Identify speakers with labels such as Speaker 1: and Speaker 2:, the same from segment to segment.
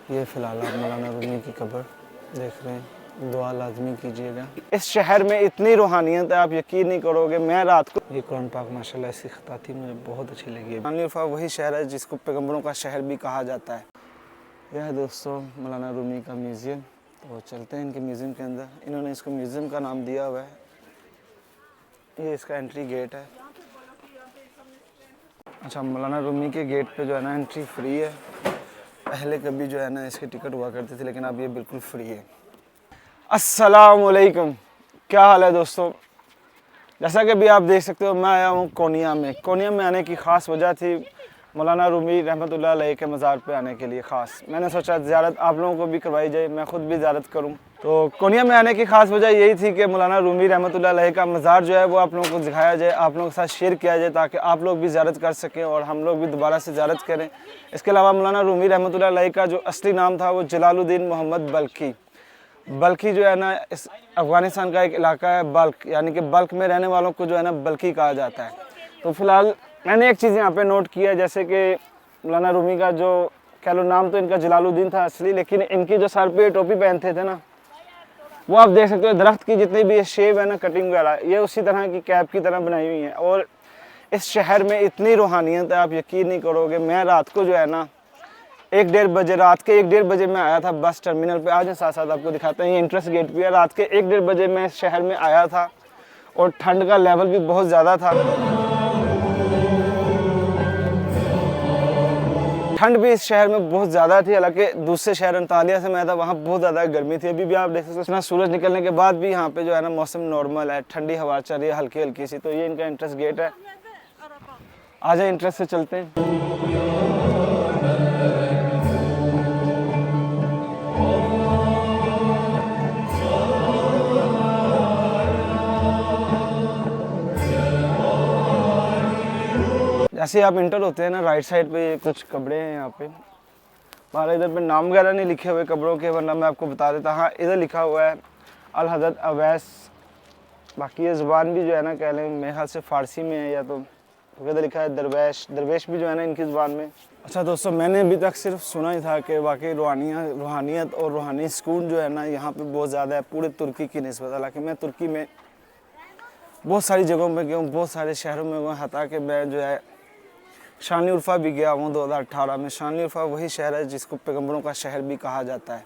Speaker 1: ये फ़िलहाल आप मौलाना रूमी की कब्र देख रहे हैं, दुआ लाजमी कीजिएगा। इस शहर में इतनी रूहानियत है, आप यकीन नहीं करोगे। मैं रात को ये कुरान पाक माशाल्लाह इसकी ख़ताती मुझे बहुत अच्छी लगी है। वही शहर है जिसको पैगम्बरों का शहर भी कहा जाता है। यह है दोस्तों मौलाना रूमी का म्यूज़ियम। तो चलते हैं इनके म्यूज़ियम के अंदर। इन्होंने इसको म्यूज़ियम का नाम दिया हुआ है। ये इसका एंट्री गेट है। अच्छा, मौलाना रूमी के गेट पे जो है ना एंट्री फ्री है। पहले कभी जो है ना इसकी टिकट हुआ करती थी, लेकिन अब ये बिल्कुल फ्री है। अस्सलाम वालेकुम, क्या हाल है दोस्तों। जैसा कि अभी आप देख सकते हो, मैं आया हूँ कोनिया में। कोनिया में आने की ख़ास वजह थी मौलाना रूमी रहमतुल्लाह अलैह के मज़ार पे आने के लिए ख़ास। मैंने सोचा ज़ियारत आप लोगों को भी करवाई जाए, मैं ख़ुद भी ज़ियारत करूँ। तो कोनिया में आने की ख़ास वजह यही थी कि मौलाना रूमी रहमतुल्लाह अलैह का मज़ार जो है वो आप लोगों को दिखाया जाए, आप लोगों के साथ शेयर किया जाए, ताकि आप लोग भी ज़ियारत कर सकें और हम लोग भी दोबारा से ज़ियारत करें। इसके अलावा मौलाना रूमी रहमतुल्लाह अलैह का जो असली नाम था वो जलालुद्दीन मोहम्मद बल्खी। बल्खी जो है ना इस अफ़गानिस्तान का एक इलाका है, बल्ख यानी कि बल्ख में रहने वालों को जो है ना बल्खी कहा जाता है। तो फ़िलहाल मैंने एक चीज़ यहाँ पे नोट किया, जैसे कि मौलाना रूमी का जो कह लो नाम तो इनका जलालुद्दीन था असली, लेकिन इनकी जो सर पे टोपी पहनते थे ना, वो आप देख सकते हो दरख्त की जितनी भी शेप है ना, कटिंग वगैरह, ये उसी तरह की कैप की तरह बनाई हुई है। और इस शहर में इतनी रूहानियत है, आप यकीन नहीं करोगे। मैं रात को जो है ना 1-1:30 बजे, रात के 1-1:30 बजे मैं आया था बस टर्मिनल पे। आज साथ साथ आपको दिखाते हैं, ये इंट्रेंस गेट भी है। रात के 1-1:30 बजे मैं इस शहर में आया था और ठंड का लेवल भी बहुत ज़्यादा था। ठंड भी इस शहर में बहुत ज़्यादा थी, हालांकि दूसरे शहर अंतालिया से मैं था, वहाँ बहुत ज़्यादा गर्मी थी। अभी भी आप देख सकते हो सूरज निकलने के बाद भी यहाँ पे जो है ना मौसम नॉर्मल है, ठंडी हवा चल रही है हल्की हल्की सी। तो ये इनका इंट्रेंस गेट है। आ जाए इंट्रेंस से चलते हैं। जैसे आप इंटर होते हैं ना, राइट साइड पे कुछ कब्रें हैं यहाँ पे। बाहर इधर पे नाम वगैरह नहीं लिखे हुए कब्रों के, वरना मैं आपको बता देता। हाँ, इधर लिखा हुआ है अल हज़रत अवैस। बाकी ये ज़ुबान भी जो है ना कह लें मेरे ख्याल से फ़ारसी में है, या तो इधर लिखा है दरवेश। दरवेश भी जो है ना इनकी ज़ुबान में। अच्छा दोस्तों, मैंने अभी तक सिर्फ सुना ही था कि वाकई रूहानियत और रूहानी सुकून जो है ना यहाँ पे बहुत ज़्यादा है पूरे तुर्की की निस्बत। हालांकि मैं तुर्की में बहुत सारी जगहों पर गया हूँ, बहुत सारे शहरों में गया, हता कि मैं जो है शानलिउर्फा भी गया हूँ 2018 में। शानलिउर्फा वही शहर है जिसको पैगम्बरों का शहर भी कहा जाता है।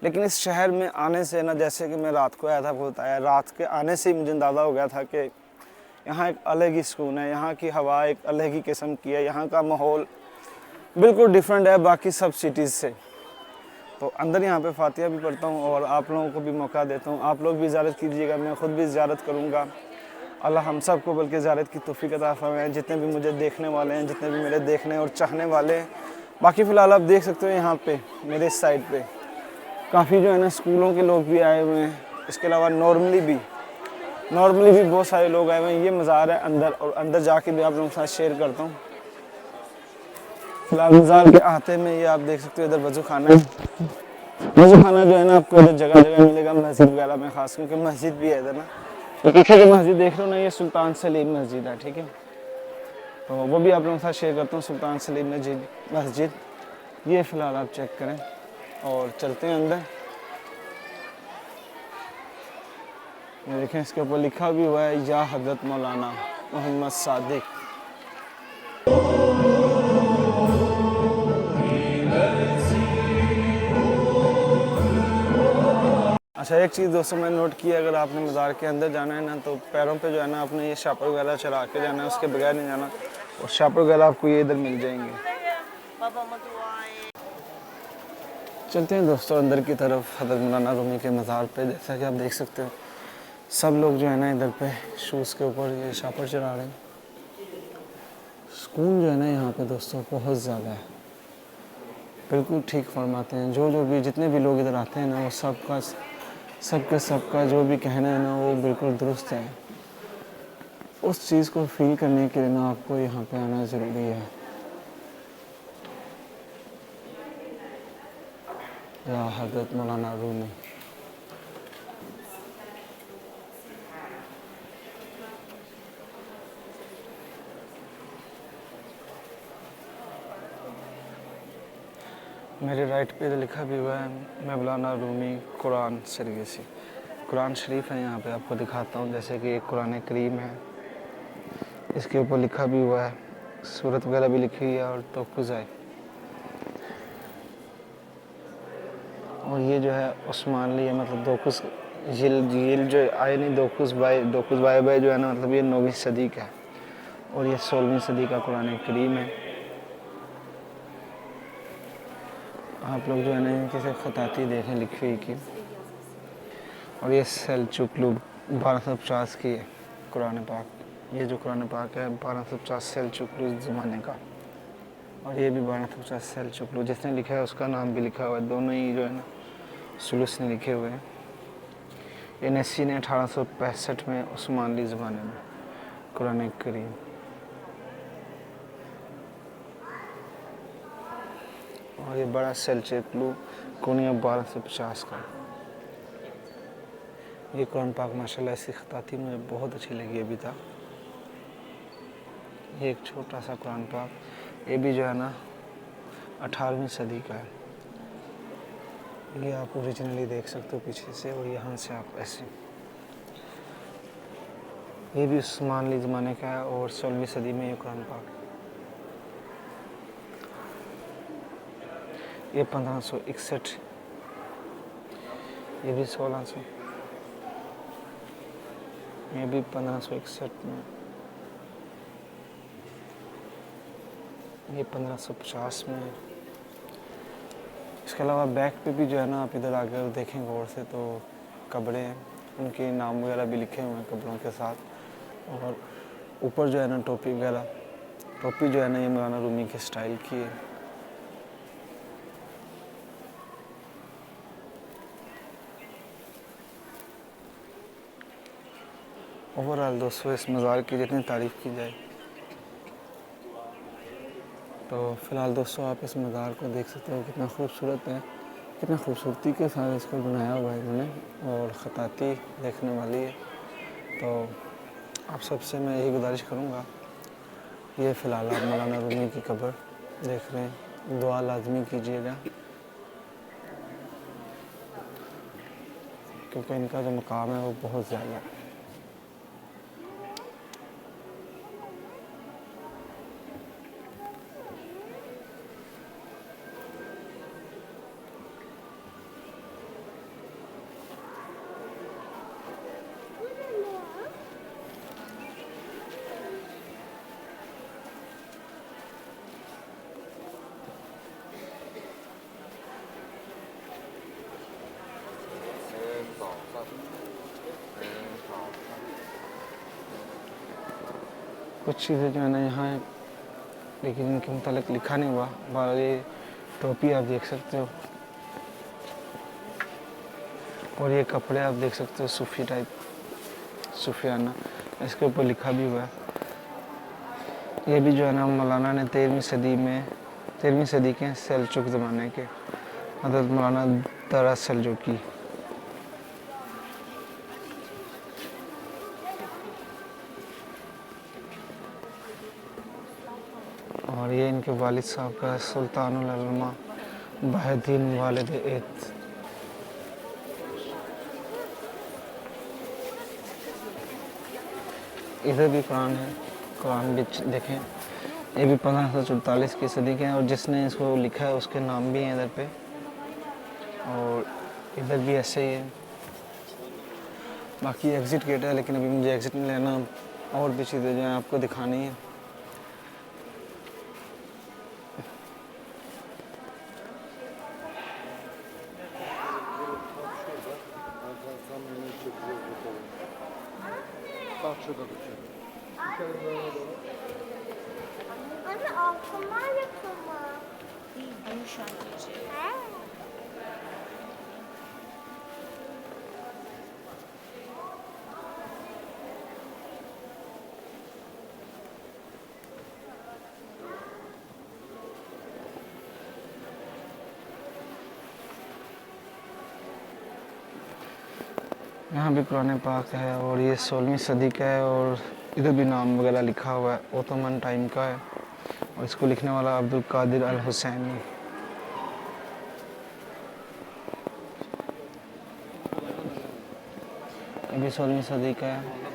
Speaker 1: लेकिन इस शहर में आने से ना, जैसे कि मैं रात को आया था, आपको बताया, रात के आने से ही मुझे अंदाज़ा हो गया था कि यहाँ एक अलग ही सुकून है, यहाँ की हवा एक अलग ही किस्म की है, यहाँ का माहौल बिल्कुल डिफरेंट है बाकी सब सिटीज़ से। तो अंदर यहाँ पे फातिहा भी पढ़ता हूँ और आप लोगों को भी मौका देता हूँ, आप लोग भी ज़ियारत कीजिएगा, मैं ख़ुद भी ज़ियारत करूँगा। अल्लाह हम सब को बल्कि ज़ियारत की तौफ़ीक़ अता फ़रमाए, जितने भी मुझे देखने वाले हैं, जितने भी मेरे देखने और चाहने वाले हैं। बाकी फ़िलहाल आप देख सकते हो यहाँ पे मेरे इस साइड पे काफ़ी जो है ना स्कूलों के लोग भी आए हुए हैं। इसके अलावा नॉर्मली भी बहुत सारे लोग आए हुए हैं। ये मज़ार है अंदर, और अंदर जाके भी आप लोगों के साथ शेयर करता हूँ। फिलहाल मज़ार के आते में ये आप देख सकते हो इधर वज़ू खाना है। वज़ू खाना जो है ना आपको इधर जगह जगह मिलेगा, मस्जिद वगैरह में ख़ास, क्योंकि मस्जिद भी है इधर ना। तो पीछे जो मस्जिद देख रहे हो ना, ये सुल्तान सलीम मस्जिद है, ठीक है। तो वो भी आप लोगों के साथ शेयर करता हूँ, सुल्तान सलीम मस्जिद। ये फ़िलहाल आप चेक करें और चलते हैं अंदर। ये देखें, इसके ऊपर लिखा भी हुआ है या हज़रत मौलाना मोहम्मद सादिक। अच्छा, एक चीज़ दोस्तों मैंने नोट की है, अगर आपने मज़ार के अंदर जाना है ना, तो पैरों पे जो है ना आपने ये शापर वगैरह चढ़ा के जाना है, उसके बगैर नहीं जाना। और शापर वगैरह आपको ये इधर मिल जाएंगे। चलते हैं दोस्तों अंदर की तरफ हज़रत मौलाना रूमी के मज़ार पे। जैसा कि आप देख सकते हो सब लोग जो है ना इधर पे शूज़ के ऊपर ये शापर चढ़ा रहे हैं। सुकून जो है ना यहाँ पे दोस्तों बहुत ज़्यादा है, बिल्कुल ठीक फरमाते हैं। जो भी जितने भी लोग इधर आते हैं ना, वो सबका जो भी कहना है ना वो बिल्कुल दुरुस्त है। उस चीज़ को फील करने के लिए ना आपको यहाँ पे आना ज़रूरी है। या हज़रत मौलाना रूमी। मेरे राइट पे इधर लिखा भी हुआ है मौलाना रूमी कुरान सर्विसी। कुरान शरीफ है यहाँ पे, आपको दिखाता हूँ। जैसे कि एक कुरान करीम है, इसके ऊपर लिखा भी हुआ है, सूरत वगैरह भी लिखी हुई है और तो कुछ है। और ये जो है उस्मानली है, मतलब दोकुस झील जो आए नहीं, दोकुस बाई बाई जो है ना, मतलब ये 9वीं सदी का है और ये 16वीं सदी का कुरान करीम है। आप लोग जो है ना इनकी से खताती देखें लिखी हुई की। और ये सेलचुकलू 1250 की है कुरान पाक। ये जो कुरान पाक है 1250 सेलचुकलू ज़माने का, और ये भी 1250 सेलचुकलू। जिसने लिखा है उसका नाम भी लिखा हुआ है, दोनों ही जो है ना सुलूस ने लिखे हुए हैं। ये नसी ने 1865 में उस्मानली ज़माने में कुरान करीम। और ये बड़ा सेलचुकलू कोनिया 1250 का। ये कुरान पाक माशाल्लाह ऐसी खताती मुझे बहुत अच्छी लगी अभी तक। ये एक छोटा सा कुरान पाक, ये भी जो है ना 18वीं सदी का है। ये आप ओरिजिनली देख सकते हो पीछे से, और यहाँ से आप ऐसे। ये भी उस्मानली ज़माने का है और 16वीं सदी में ये कुरान पाक। ये 1561, ये भी 1600, ये भी 1561 में, ये 1550 में। इसके अलावा बैक पे भी जो है ना, आप इधर आकर देखें गौर से तो कपड़े हैं, उनके नाम वगैरह भी लिखे हुए हैं कपड़ों के साथ। और ऊपर जो है ना टोपी वगैरह, टोपी जो है ना ये मौलाना रूमी के स्टाइल की है। ओवरऑल दोस्तों इस मज़ार की जितनी तारीफ़ की जाए, तो फ़िलहाल दोस्तों आप इस मज़ार को देख सकते हो, कितना खूबसूरत है, कितना खूबसूरती के साथ इसको बनाया हुआ है इन्होंने, और ख़ताती देखने वाली है। तो आप सबसे मैं यही गुजारिश करूँगा, ये फ़िलहाल आप मौलाना रूमी की कब्र देख रहे हैं, दुआ लाजमी कीजिएगा, क्योंकि इनका जो मकाम है वो बहुत ज़्यादा है। कुछ चीज़ें जो है ना यहाँ है, लेकिन इनके मुतालिक लिखा नहीं हुआ। बाहर ये टोपी आप देख सकते हो, और ये कपड़े आप देख सकते हो सूफी टाइप, सूफियाना, इसके ऊपर लिखा भी हुआ है। ये भी जो है ना मौलाना ने 13वीं सदी के सेलचुक ज़माने के हज़रत मौलाना दरा सेलजुकी। और ये इनके वालिद साहब का है, सुल्तानुल उलमा बहाउद्दीन वालिद एत। इधर भी कुरान है, कुरान भी देखें, ये भी 1544 की सदी के हैं, और जिसने इसको लिखा है उसके नाम भी हैं इधर पे। और इधर भी ऐसे ही है। बाकी एग्ज़िट गेट है, लेकिन अभी मुझे एग्ज़िट नहीं लेना, और भी चीज़ें जो हैं आपको दिखानी है।
Speaker 2: Anne altınlar yapımı.
Speaker 3: Değil, gümüş anneciğim.
Speaker 2: He?
Speaker 1: यहाँ भी कुरान पाक है, और ये 16वीं सदी का है, और इधर भी नाम वगैरह लिखा हुआ है, ओटोमन टाइम का है, और इसको लिखने वाला अब्दुल कादिर अल हुसैनी। भी 16वीं सदी का है।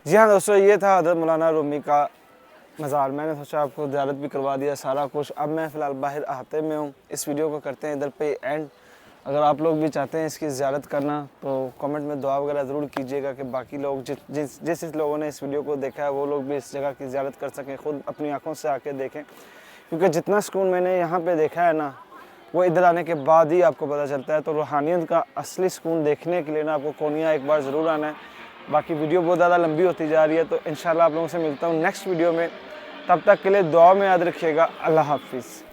Speaker 1: जी हाँ दोस्तों, ये था हज़रत मौलाना रूमी का मज़ार। मैंने सोचा आपको ज़ियारत भी करवा दिया सारा कुछ। अब मैं फ़िलहाल बाहर अहाते में हूँ। इस वीडियो को करते हैं इधर पे एंड। अगर आप लोग भी चाहते हैं इसकी ज़ियारत करना तो कमेंट में दुआ वगैरह ज़रूर कीजिएगा कि बाकी लोग जिस लोगों ने इस वीडियो को देखा है वो लोग भी इस जगह की ज़ियारत कर सकें, ख़ुद अपनी आंखों से आके देखें। क्योंकि जितना सुकून मैंने यहाँ पे देखा है ना, वो इधर आने के बाद ही आपको पता चलता है। तो रूहानियत का असली सुकून देखने के लिए ना आपको कोनिया एक बार ज़रूर आना है। बाकी वीडियो बहुत ज़्यादा लंबी होती जा रही है, तो इंशाल्लाह आप लोगों से मिलता हूँ नेक्स्ट वीडियो में। तब तक के लिए दुआ में याद रखिएगा। अल्लाह हाफिज़।